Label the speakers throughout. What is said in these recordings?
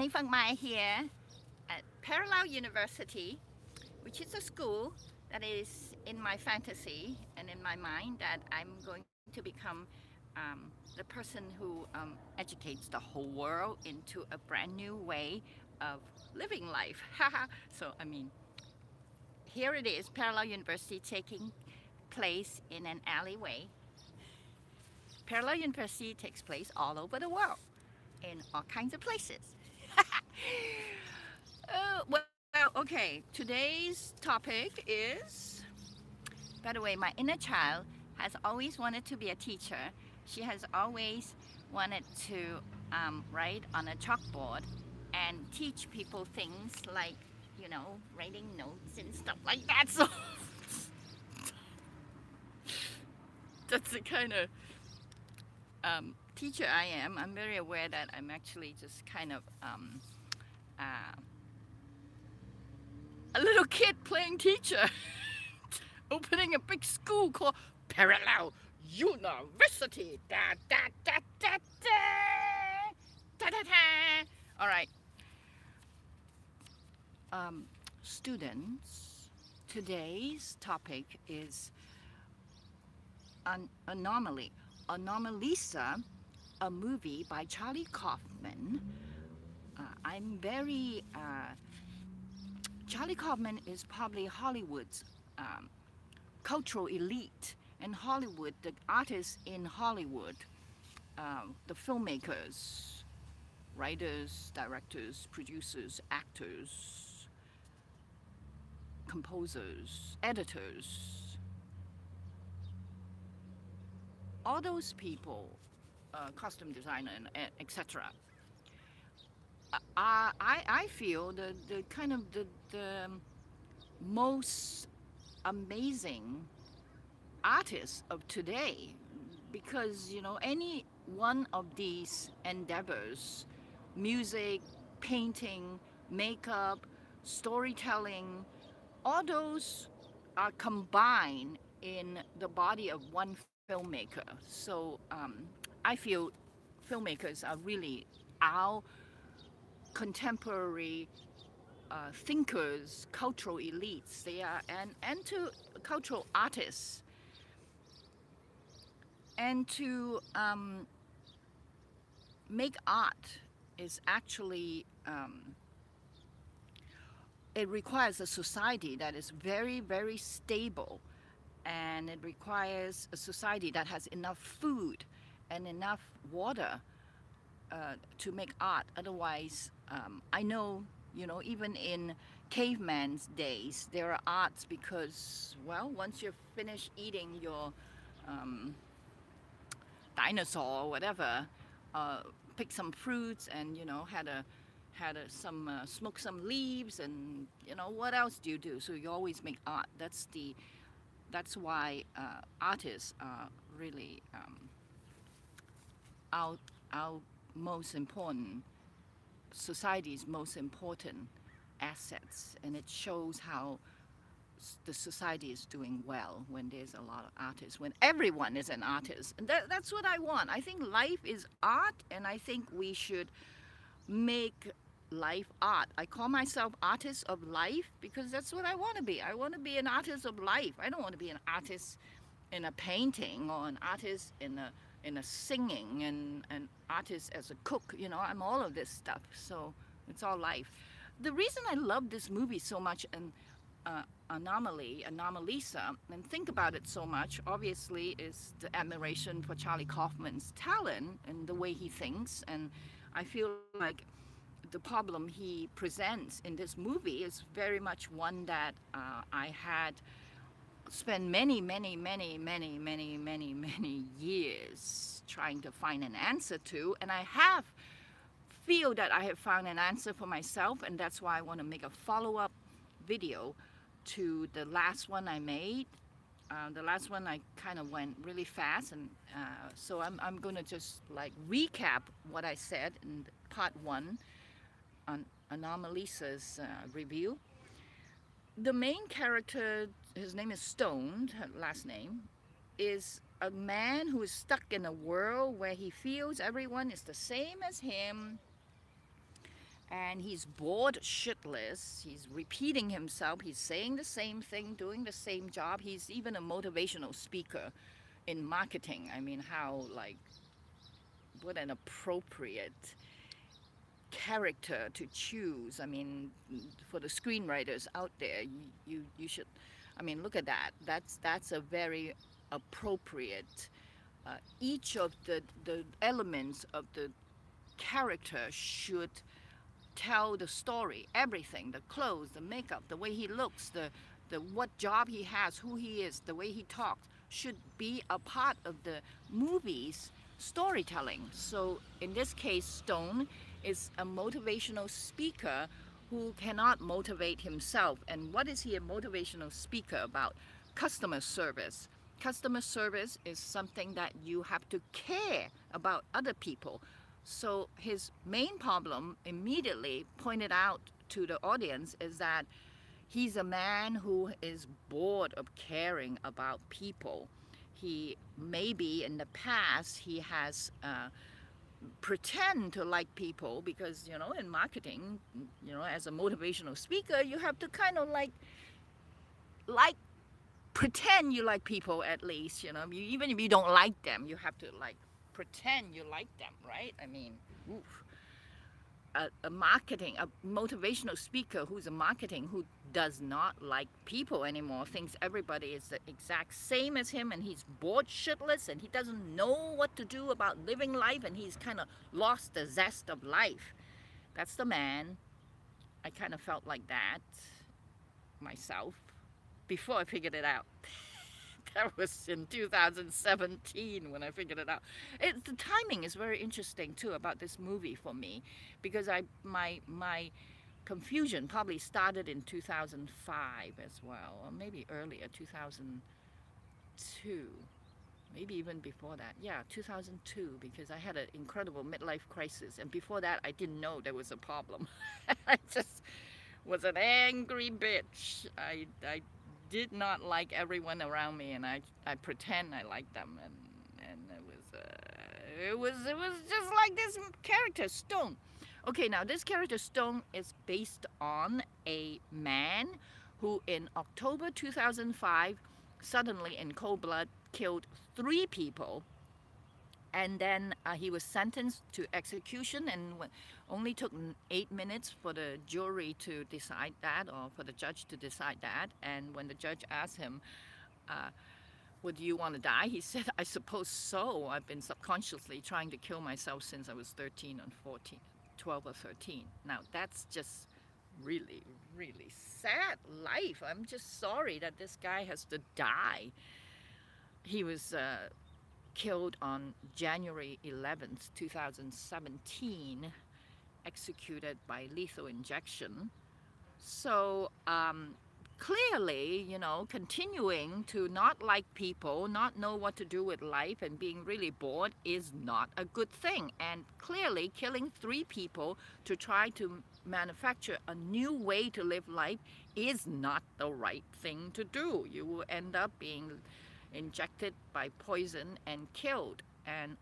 Speaker 1: Jenny Funkmeyer here at Parallel University, which is a school that is in my fantasy and in my mind that I'm going to become the person who educates the whole world into a brand new way of living life. So, I mean, here it is, Parallel University taking place in an alleyway. Parallel University takes place all over the world, in all kinds of places. Well, okay, today's topic is, by the way, my inner child has always wanted to be a teacher. She has always wanted to write on a chalkboard and teach people things like, you know, writing notes and stuff like that. So that's the kind of teacher I am. I'm very aware that I'm actually just kind of a little kid playing teacher, opening a big school called Parallel University. Da, da, da, da, da, da, da, da. All right. Students, today's topic is Anomaly. Anomalisa, a movie by Charlie Kaufman. I'm very... Charlie Kaufman is probably Hollywood's cultural elite, and Hollywood, the artists in Hollywood, the filmmakers, writers, directors, producers, actors, composers, editors, all those people, costume designer, and etc. I feel the kind of the most amazing artists of today, because you know, any one of these endeavors, music, painting, makeup, storytelling, all those are combined in the body of one filmmaker. So I feel filmmakers are really our contemporary thinkers, cultural elites. They are, and to cultural artists, and to make art is actually it requires a society that is very, very stable, and it requires a society that has enough food and enough water to make art. Otherwise, I know, you know, even in caveman's days, there are arts because, well, once you're finished eating your dinosaur or whatever, pick some fruits and, you know, had some smoke some leaves, and you know, what else do you do? So you always make art. That's why artists are really our most important, society's most important assets, and it shows how the society is doing well when there's a lot of artists, when everyone is an artist. And that's what I want. I think life is art, and I think we should make life art. I call myself artist of life because that's what I want to be. I want to be an artist of life. I don't want to be an artist in a painting, or an artist in a singing, and an artist as a cook. You know, I'm all of this stuff. So it's all life. The reason I love this movie so much, and Anomalisa, and think about it so much, obviously, is the admiration for Charlie Kaufman's talent and the way he thinks. And I feel like the problem he presents in this movie is very much one that I had spent many years trying to find an answer to, and I feel that I have found an answer for myself, and that's why I want to make a follow-up video to the last one I made. The last one I kind of went really fast, and so I'm going to just like recap what I said in part 1 on Anomalisa's review. The main character, his name is Stone, her last name, is a man who is stuck in a world where he feels everyone is the same as him, and he's bored shitless. He's repeating himself. He's saying the same thing, doing the same job. He's even a motivational speaker in marketing. I mean, how, like, what an appropriate character to choose. I mean, for the screenwriters out there, you should, I mean, look at that. That's a very appropriate. Each of the elements of the character should tell the story. Everything, the clothes, the makeup, the way he looks, the what job he has, who he is, the way he talks, should be a part of the movie's storytelling. So in this case, Stone is a motivational speaker who cannot motivate himself. And what is he a motivational speaker about? Customer service. Customer service is something that you have to care about other people. So his main problem, immediately pointed out to the audience, is that he's a man who is bored of caring about people. He maybe in the past he has pretend to like people, because you know, in marketing, you know, as a motivational speaker, you have to kind of like pretend you like people, at least, you know. Even if you don't like them, you have to like pretend you like them, right? I mean, oof. A motivational speaker who's a marketing, who does not like people anymore, thinks everybody is the exact same as him, and he's bored shitless, and he doesn't know what to do about living life, and he's kind of lost the zest of life. That's the man. I kind of felt like that myself before I figured it out. That was in 2017 when I figured it out. The timing is very interesting too about this movie for me, because my confusion probably started in 2005 as well, or maybe earlier, 2002, maybe even before that. Yeah, 2002, because I had an incredible midlife crisis, and before that I didn't know there was a problem. I just was an angry bitch. I did not like everyone around me, and I pretend I liked them, and it was just like this character Stone. Okay, now this character Stone is based on a man who in October 2005 suddenly in cold blood killed 3 people, and then he was sentenced to execution, and only took 8 minutes for the jury to decide that, or for the judge to decide that. And when the judge asked him, would you want to die, he said, I suppose so. I've been subconsciously trying to kill myself since I was 13 or 14, 12 or 13. Now that's just really, really sad life. I'm just sorry that this guy has to die. He was killed on January 11th, 2017, executed by lethal injection. So clearly, you know, continuing to not like people, not know what to do with life, and being really bored is not a good thing. And clearly killing 3 people to try to manufacture a new way to live life is not the right thing to do. You will end up being injected by poison and killed, and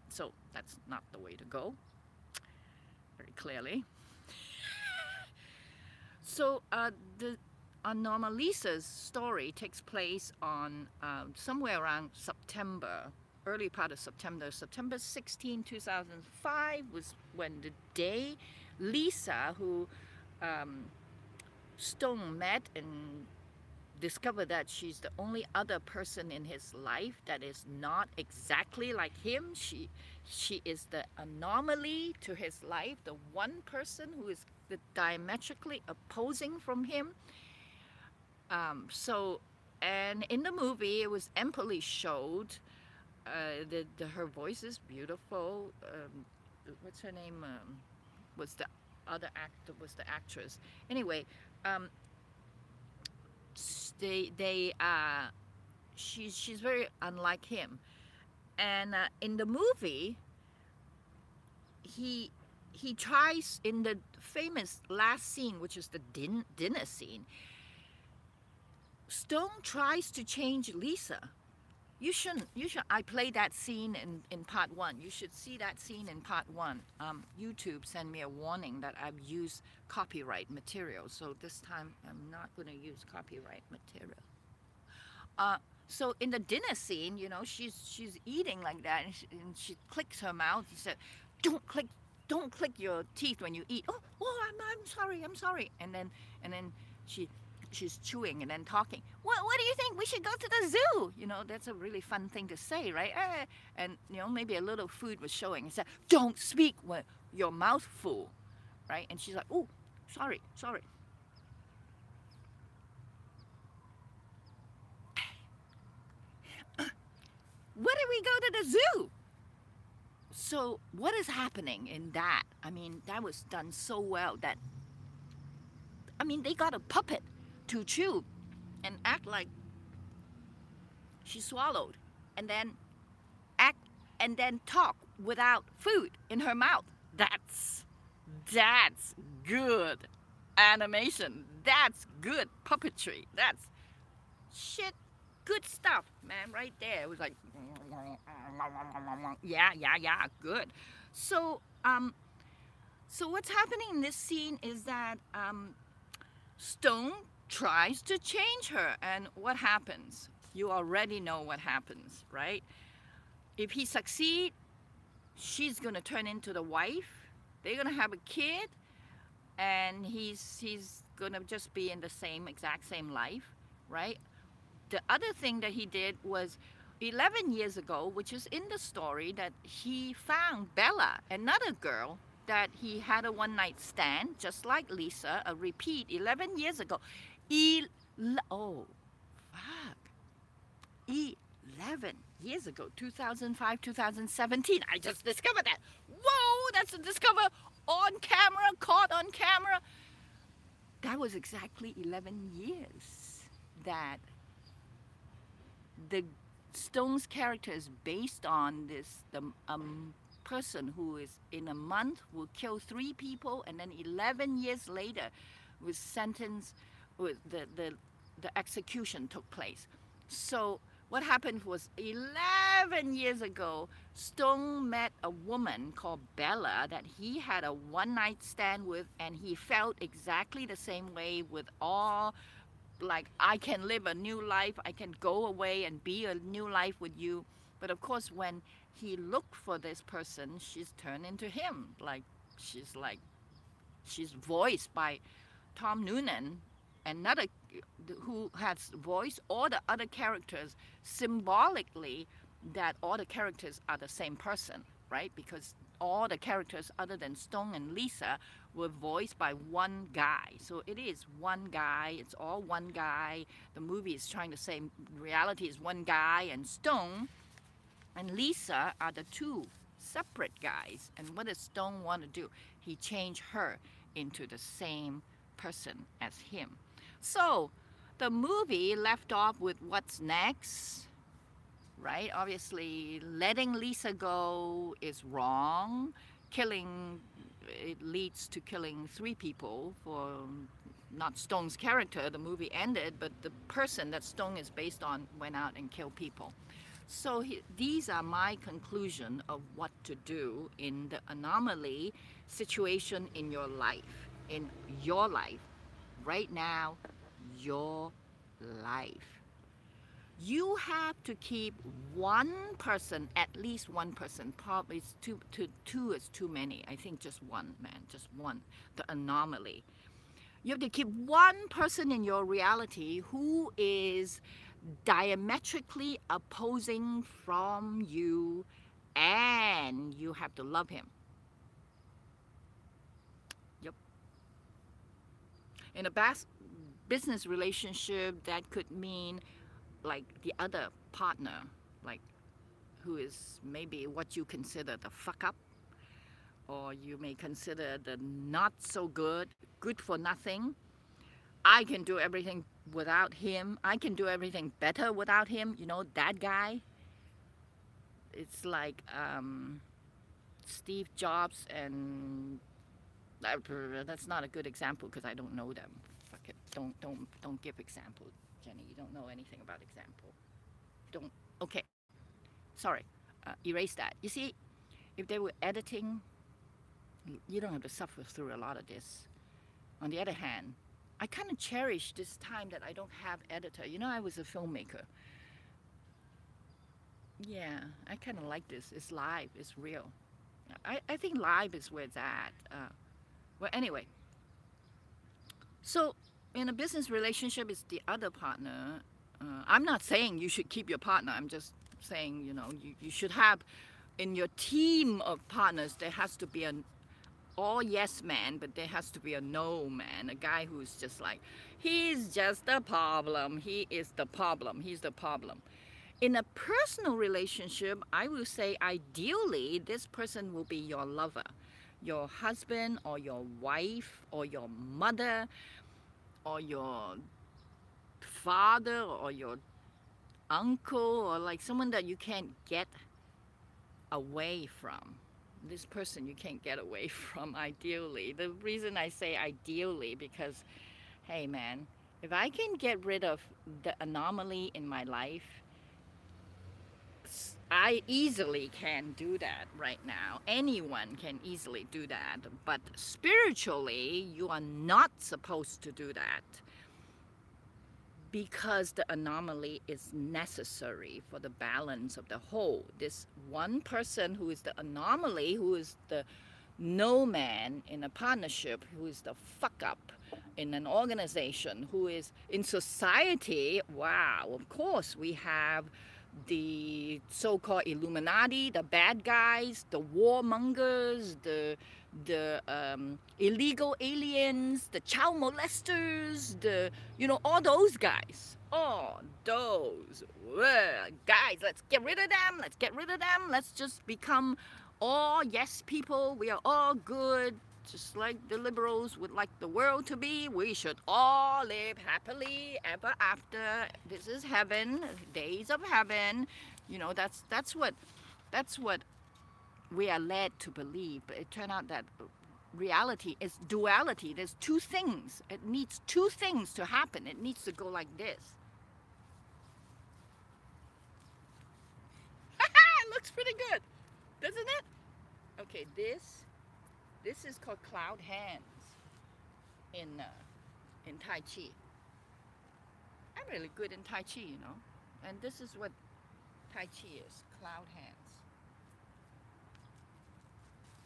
Speaker 1: so that's not the way to go, very clearly. So the Anomalisa's story takes place on somewhere around September, early part of September. September 16, 2005 was when the day Lisa, who Stone met and discovered that she's the only other person in his life that is not exactly like him. She is the anomaly to his life, the one person who is diametrically opposing from him. And in the movie, it was amply showed. Her voice is beautiful. What's her name? Was the other actor? Was the actress? Anyway. She's very unlike him, and in the movie he tries, in the famous last scene, which is the dinner scene, Stone tries to change Lisa. You shouldn't. You should. I played that scene in part one. You should see that scene in part one. YouTube sent me a warning that I've used copyright material, so this time I'm not going to use copyright material. So in the dinner scene, you know, she's eating like that, and she clicks her mouth. She said, don't click your teeth when you eat." I'm sorry. And then she she's chewing and then talking. What do you think? We should go to the zoo. You know, that's a really fun thing to say, right? And you know, maybe a little food was showing. And said, "Don't speak with your mouth full," right? And she's like, "Oh, sorry." What if we go to the zoo? So what is happening in that? I mean, that was done so well that, I mean, they got a puppet to chew and act like she swallowed, and then act and then talk without food in her mouth. That's good animation. That's good puppetry. That's shit good stuff, man, right there. It was like, yeah, good. So, so what's happening in this scene is that Stone tries to change her, and what happens? You already know what happens, right? If he succeeds, she's gonna turn into the wife. They're gonna have a kid, and he's gonna just be in the exact same life, right? The other thing that he did was 11 years ago, which is in the story, that he found Bella, another girl that he had a one-night stand, just like Lisa, a repeat 11 years ago. Oh, fuck. 11 years ago, 2005, 2017. I just discovered that. Whoa, that's a discover on camera, caught on camera. That was exactly 11 years that the Stone's character is based on this person who is in a month will kill 3 people, and then 11 years later was sentenced with the execution took place. So what happened was 11 years ago, Stone met a woman called Bella that he had a one-night stand with, and he felt exactly the same way with all, like, I can live a new life, I can go away and be a new life with you. But of course, when he looked for this person, she's turned into him. She's voiced by Tom Noonan, another who has voiced all the other characters symbolically, that all the characters are the same person, right? Because all the characters other than Stone and Lisa were voiced by one guy. So it is one guy, it's all one guy. The movie is trying to say reality is one guy, and Stone and Lisa are the 2 separate guys. And what does Stone want to do? He changed her into the same person as him. So the movie left off with what's next, right? Obviously, letting Lisa go is wrong. It leads to killing 3 people for not Stone's character. The movie ended, but the person that Stone is based on went out and killed people. So these are my conclusion of what to do in the anomaly situation in your life. In your life. Right now, your life. You have to keep one person, at least one person. Probably two is too many. I think just one, man, just one. The anomaly. You have to keep one person in your reality who is diametrically opposing from you, and you have to love him. Yep. In a business relationship, that could mean like the other partner, like who is maybe what you consider the fuck up, or you may consider the not so good for nothing. I can do everything without him. I can do everything better without him. You know, that guy. It's like Steve Jobs and that's not a good example because I don't know them. Fuck it. Don't give example, Jenny. You don't know anything about example. Don't Okay, sorry, erase that. You see, if they were editing, you don't have to suffer through a lot of this. On the other hand, I kind of cherish this time that I don't have editor. You know, I was a filmmaker. Yeah, I kind of like this. It's live, it's real. I think live is where it's at. Well, anyway, so in a business relationship, it's the other partner. I'm not saying you should keep your partner. I'm just saying, you know, you should have in your team of partners, there has to be an all yes man, but there has to be a no man, a guy who's just like, he's just the problem, he is the problem, he's the problem. In a personal relationship, I will say ideally this person will be your lover, your husband or your wife or your mother or your father or your uncle, or like someone that you can't get away from. This person you can't get away from ideally. The reason I say ideally, because hey man, if I can get rid of the anomaly in my life, I easily can do that right now. Anyone can easily do that. But spiritually, you are not supposed to do that, because the anomaly is necessary for the balance of the whole. This one person who is the anomaly, who is the no man in a partnership, who is the fuck up in an organization, who is in society, wow, of course we have the so-called Illuminati, the bad guys, the warmongers, the illegal aliens, the child molesters, the, you know, all those guys. All those guys, let's get rid of them, let's get rid of them, let's just become all yes people, we are all good, just like the liberals would like the world to be. We should all live happily ever after. This is heaven, days of heaven. You know, that's what we are led to believe. But it turned out that reality is duality. There's two things. It needs two things to happen. It needs to go like this. It looks pretty good, doesn't it? Okay, this is called cloud hands in Tai Chi. I'm really good in Tai Chi, you know. And this is what Tai Chi is, cloud hands.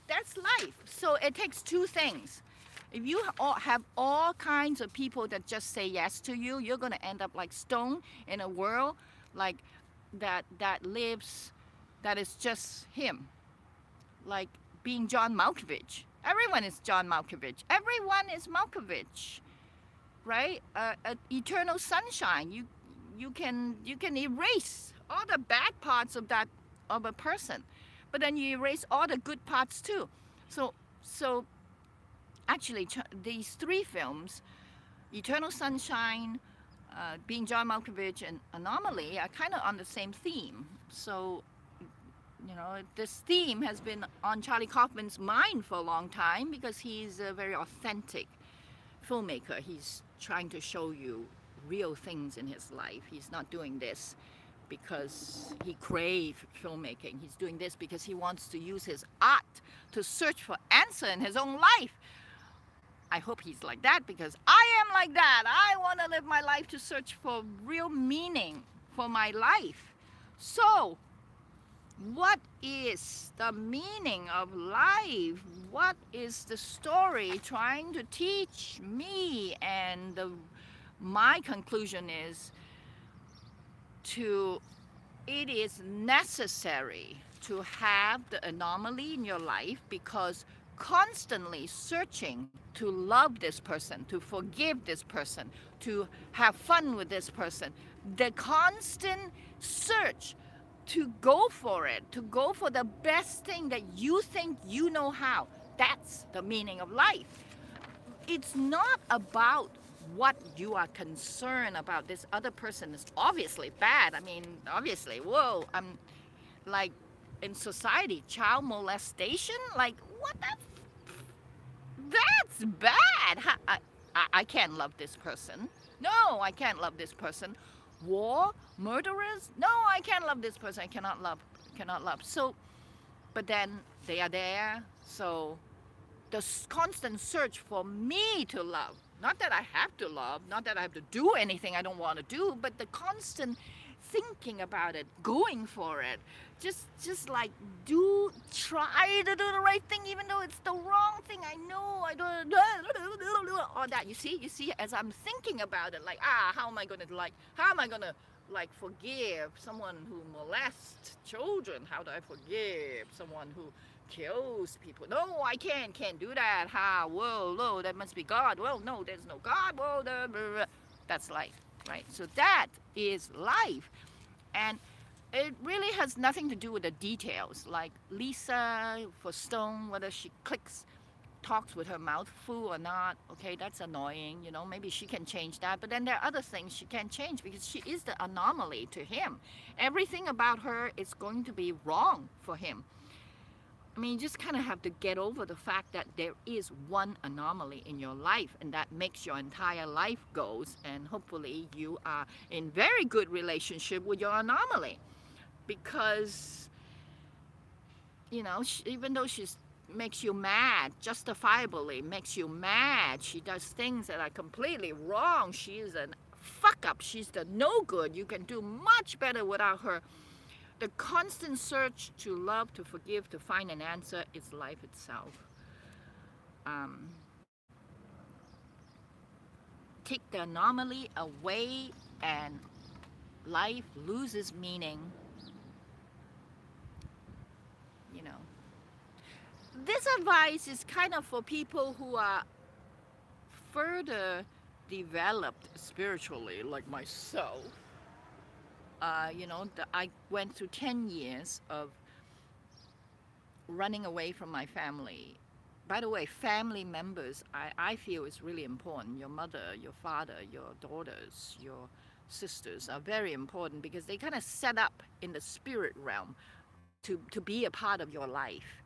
Speaker 1: That's life. So it takes two things. If you have all kinds of people that just say yes to you, you're going to end up like stone in a world like that lives, that is just him. Like being John Malkovich. Everyone is John Malkovich. Everyone is Malkovich, right? Eternal sunshine. You can erase all the bad parts of that, of a person, but then you erase all the good parts too. So actually, these three films, Eternal Sunshine, Being John Malkovich, and Anomaly, are kind of on the same theme. So, you know, this theme has been on Charlie Kaufman's mind for a long time, because he's a very authentic filmmaker. He's trying to show you real things in his life. He's not doing this because he craves filmmaking. He's doing this because he wants to use his art to search for answer in his own life. I hope he's like that, because I am like that. I want to live my life to search for real meaning for my life. So, what is the meaning of life? What is the story trying to teach me? And my conclusion is it is necessary to have the anomaly in your life, because constantly searching to love this person, to forgive this person, to have fun with this person, the constant search to go for it, to go for the best thing that you think you know how. That's the meaning of life. It's not about what you are concerned about. This other person is obviously bad. I mean, obviously, whoa, I'm like, in society, child molestation, like, what that's bad. I can't love this person. No, I can't love this person. war, murderers. No, I can't love this person. I cannot love. So, but then they are there. So the constant search for me to love. Not that I have to love, not that I have to do anything I don't want to do, but the constant thinking about it, going for it, just like try to do the right thing even though it's the wrong thing. I know I don't all that. You see, as I'm thinking about it, like how am I gonna forgive someone who molests children? How do I forgive someone who kills people? No, I can't do that. Whoa, no, that must be God. Well, no, there's no God. Whoa, that's life, right? So that is life. And it really has nothing to do with the details, like Lisa for Stone, whether she talks with her mouth full or not. Okay, that's annoying, maybe she can change that, but then there are other things she can't change because she is the anomaly to him. Everything about her is going to be wrong for him. I mean, you just kind of have to get over the fact that there is one anomaly in your life, and that makes your entire life goes, and hopefully you are in very good relationship with your anomaly. Because, even though she makes you mad, justifiably makes you mad, she does things that are completely wrong, she is a fuck up, she's the no good, you can do much better without her. The constant search to love, to forgive, to find an answer is life itself. Take the anomaly away and life loses meaning. This advice is kind of for people who are further developed spiritually, like myself. I went through 10 years of running away from my family. By the way, family members, I feel is really important. Your mother, your father, your daughters, your sisters are very important because they kind of set up in the spirit realm to be a part of your life.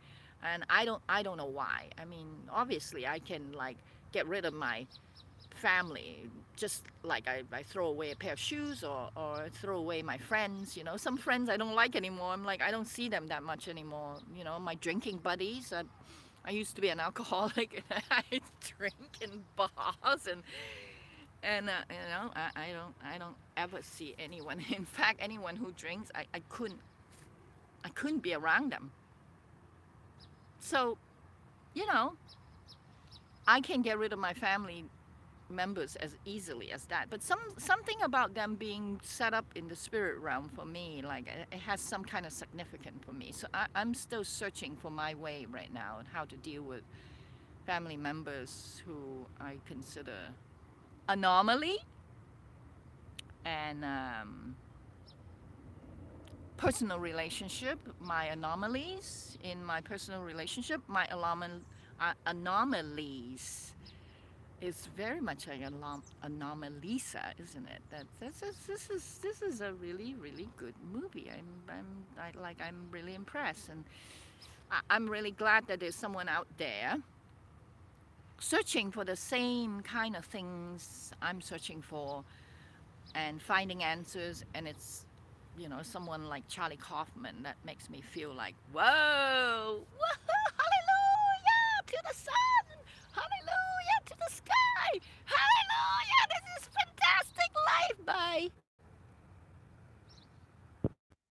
Speaker 1: And I don't know why. I mean, obviously I can get rid of my family, just like I throw away a pair of shoes or throw away my friends. Some friends I don't like anymore. I'm like, I don't see them that much anymore. My drinking buddies, I used to be an alcoholic and I drink in bars and I don't ever see anyone. In fact, anyone who drinks, I couldn't be around them. So, I can get rid of my family members as easily as that, but something about them being set up in the spirit realm for me, like it has some kind of significance for me. So I'm still searching for my way right now and how to deal with family members who I consider anomaly, and personal relationship, my anomalies in my personal relationship, my anomalies is very much like Anomalisa, isn't it? This is a really good movie. I'm really impressed, and I'm really glad that there's someone out there searching for the same kind of things I'm searching for and finding answers, and it's someone like Charlie Kaufman that makes me feel like, whoa,